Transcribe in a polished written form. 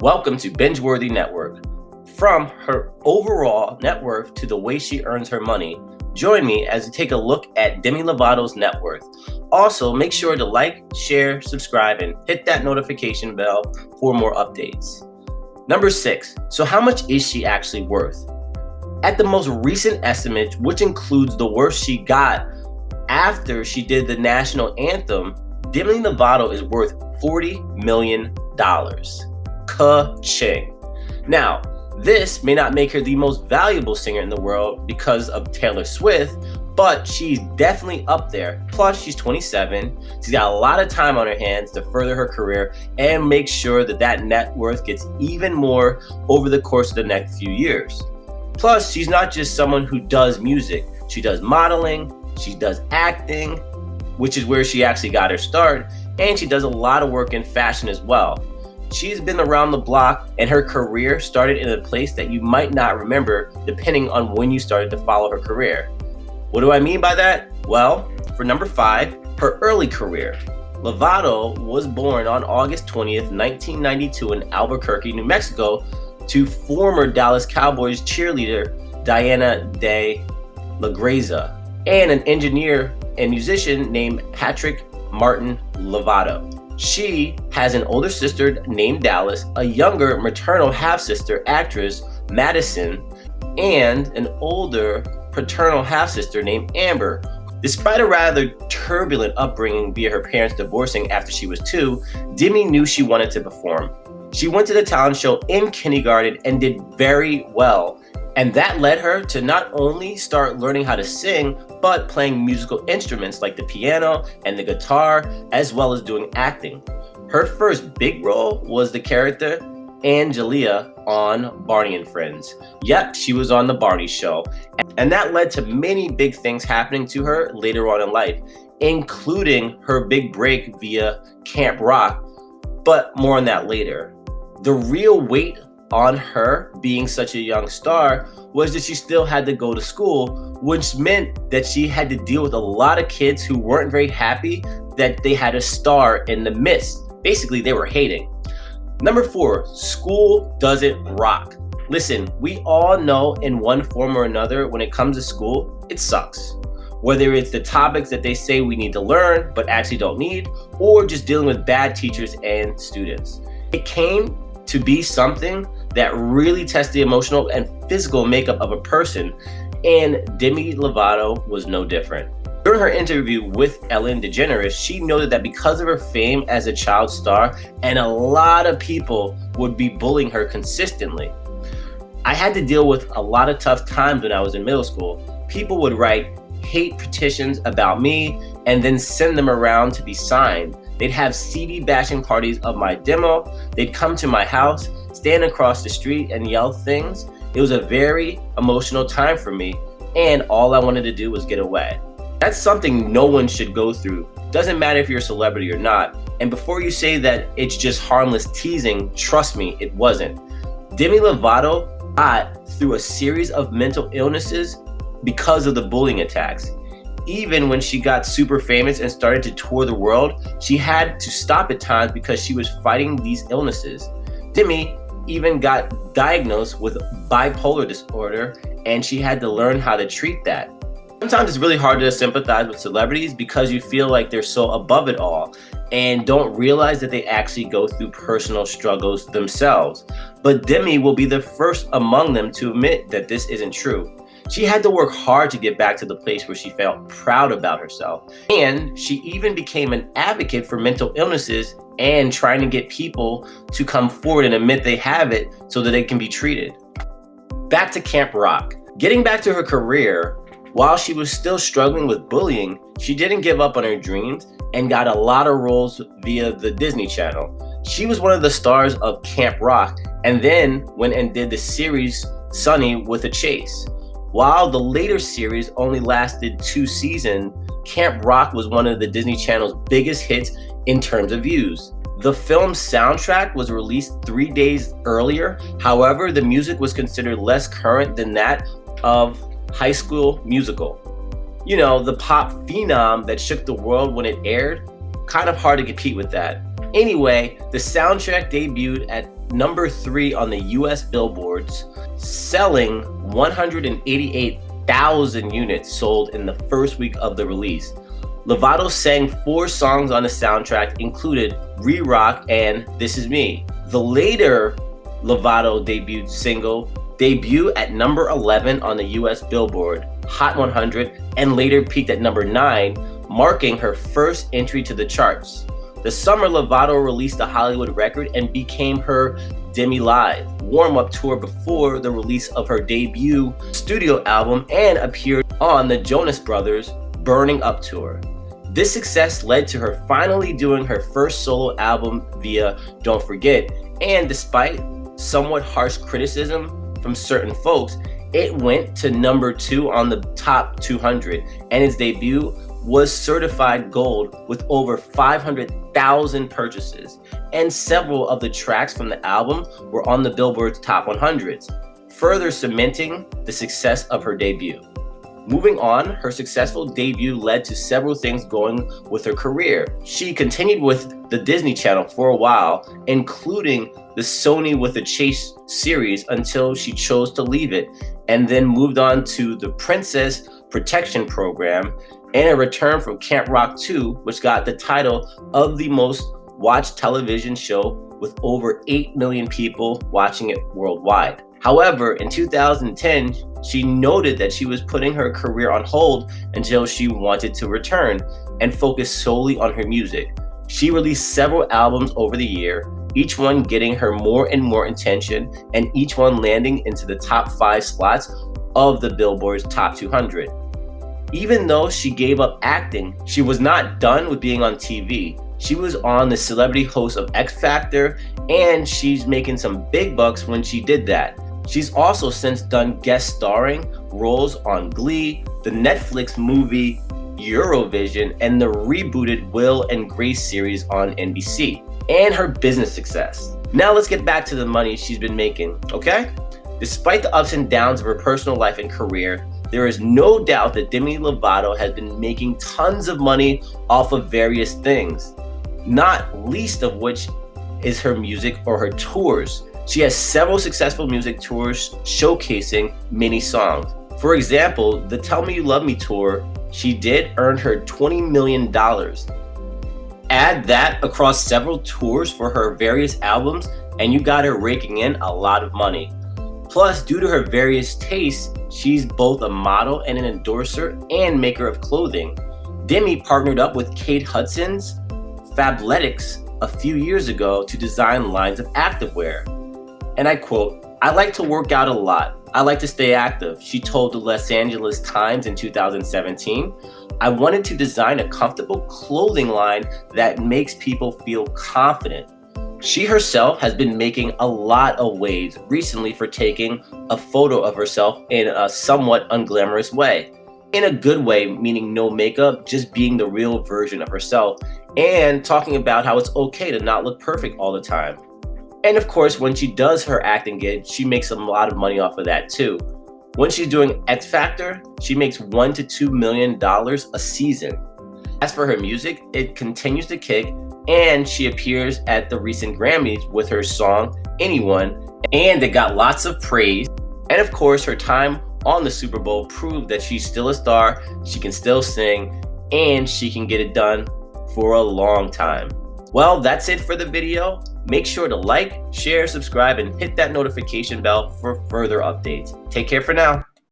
Welcome to Binge-Worthy Network. From her overall net worth to the way she earns her money, join me as we take a look at Demi Lovato's net worth. Also, make sure to like, share, subscribe, and hit that notification bell for more updates. Number 6. So how much is she actually worth? At the most recent estimate, which includes the worst she got after she did the national anthem, Demi Lovato is worth $40 million. Ka-ching. Now, this may not make her the most valuable singer in the world because of Taylor Swift, but she's definitely up there. Plus, she's 27. She's got a lot of time on her hands to further her career and make sure that net worth gets even more over the course of the next few years. Plus, she's not just someone who does music. She does modeling, she does acting, which is where she actually got her start, and she does a lot of work in fashion as well. She's been around the block, and her career started in a place that you might not remember depending on when you started to follow her career. What do I mean by that? Well, for number 5, her early career. Lovato was born on August 20th, 1992 in Albuquerque, New Mexico, to former Dallas Cowboys cheerleader Diana de la Greza and an engineer and musician named Patrick Martin Lovato. She has an older sister named Dallas, a younger maternal half-sister actress, Madison, and an older paternal half-sister named Amber. Despite a rather turbulent upbringing via her parents divorcing after she was 2, Demi knew she wanted to perform. She went to the talent show in kindergarten and did very well. And that led her to not only start learning how to sing, but playing musical instruments like the piano and the guitar, as well as doing acting. Her first big role was the character Angelia on Barney and Friends. Yep, she was on the Barney show. And that led to many big things happening to her later on in life, including her big break via Camp Rock, but more on that later. The real weight on her being such a young star was that she still had to go to school, which meant that she had to deal with a lot of kids who weren't very happy that they had a star in the midst. Basically, they were hating. Number 4, school doesn't rock. Listen, we all know in one form or another when it comes to school, it sucks. Whether it's the topics that they say we need to learn but actually don't need, or just dealing with bad teachers and students. It came to be something that really tests the emotional and physical makeup of a person, and Demi Lovato was no different. During her interview with Ellen DeGeneres, she noted that because of her fame as a child star, and a lot of people would be bullying her consistently. I had to deal with a lot of tough times when I was in middle school. People would write hate petitions about me and then send them around to be signed. They'd have CD bashing parties of my demo. They'd come to my house, stand across the street, and yell things. It was a very emotional time for me, and all I wanted to do was get away. That's something no one should go through. Doesn't matter if you're a celebrity or not. And before you say that it's just harmless teasing, trust me, it wasn't. Demi Lovato got through a series of mental illnesses because of the bullying attacks. Even when she got super famous and started to tour the world, she had to stop at times because she was fighting these illnesses. Demi even got diagnosed with bipolar disorder, and she had to learn how to treat that. Sometimes it's really hard to sympathize with celebrities because you feel like they're so above it all and don't realize that they actually go through personal struggles themselves. But Demi will be the first among them to admit that this isn't true. She had to work hard to get back to the place where she felt proud about herself. And she even became an advocate for mental illnesses and trying to get people to come forward and admit they have it so that they can be treated. Back to Camp Rock. Getting back to her career, while she was still struggling with bullying, she didn't give up on her dreams and got a lot of roles via the Disney Channel. She was one of the stars of Camp Rock and then went and did the series Sunny with a Chase. While the later series only lasted 2 seasons, Camp Rock was one of the Disney Channel's biggest hits in terms of views. The film's soundtrack was released 3 days earlier. However, the music was considered less current than that of High School Musical. You know, the pop phenom that shook the world when it aired. Kind of hard to compete with that. Anyway, the soundtrack debuted at number 3 on the US billboards, selling 188,000 units sold in the first week of the release. Lovato sang 4 songs on the soundtrack, included Re-Rock and This Is Me. The later Lovato debuted single debuted at number 11 on the US Billboard Hot 100 and later peaked at number 9, marking her first entry to the charts. The summer, Lovato released a Hollywood record and became her Demi Live warm-up tour before the release of her debut studio album and appeared on the Jonas Brothers' Burning Up tour. This success led to her finally doing her first solo album via Don't Forget, and despite somewhat harsh criticism from certain folks, it went to number 2 on the top 200, and its debut was certified gold with over 500,000 purchases, and several of the tracks from the album were on the Billboard's top 100s, further cementing the success of her debut. Moving on, her successful debut led to several things going with her career. She continued with the Disney Channel for a while, including the Sony with the Chase series until she chose to leave it, and then moved on to the Princess Protection Program and a return from Camp Rock 2, which got the title of the most watched television show with over 8 million people watching it worldwide. However, in 2010, she noted that she was putting her career on hold until she wanted to return and focus solely on her music. She released several albums over the year, each one getting her more and more attention, and each one landing into the top 5 slots of the Billboard's Top 200. Even though she gave up acting, she was not done with being on TV. She was on the celebrity host of X Factor, and she's making some big bucks when she did that. She's also since done guest starring roles on Glee, the Netflix movie Eurovision, and the rebooted Will and Grace series on NBC, and her business success. Now let's get back to the money she's been making, okay? Despite the ups and downs of her personal life and career, there is no doubt that Demi Lovato has been making tons of money off of various things, not least of which is her music or her tours. She has several successful music tours showcasing many songs. For example, the Tell Me You Love Me tour she did earn her $20 million. Add that across several tours for her various albums, and you got her raking in a lot of money. Plus, due to her various tastes, she's both a model and an endorser and maker of clothing. Demi partnered up with Kate Hudson's Fabletics a few years ago to design lines of activewear. And I quote, "I like to work out a lot. I like to stay active," she told the Los Angeles Times in 2017. "I wanted to design a comfortable clothing line that makes people feel confident." She herself has been making a lot of waves recently for taking a photo of herself in a somewhat unglamorous way. In a good way, meaning no makeup, just being the real version of herself, and talking about how it's okay to not look perfect all the time. And of course, when she does her acting gig, she makes a lot of money off of that too. When she's doing X Factor, she makes $1 to $2 million a season. As for her music, it continues to kick, and she appears at the recent Grammys with her song Anyone, and it got lots of praise. And of course, her time on the Super Bowl proved that she's still a star, she can still sing, and she can get it done for a long time. Well, that's it for the video. Make sure to like, share, subscribe, and hit that notification bell for further updates. Take care for now.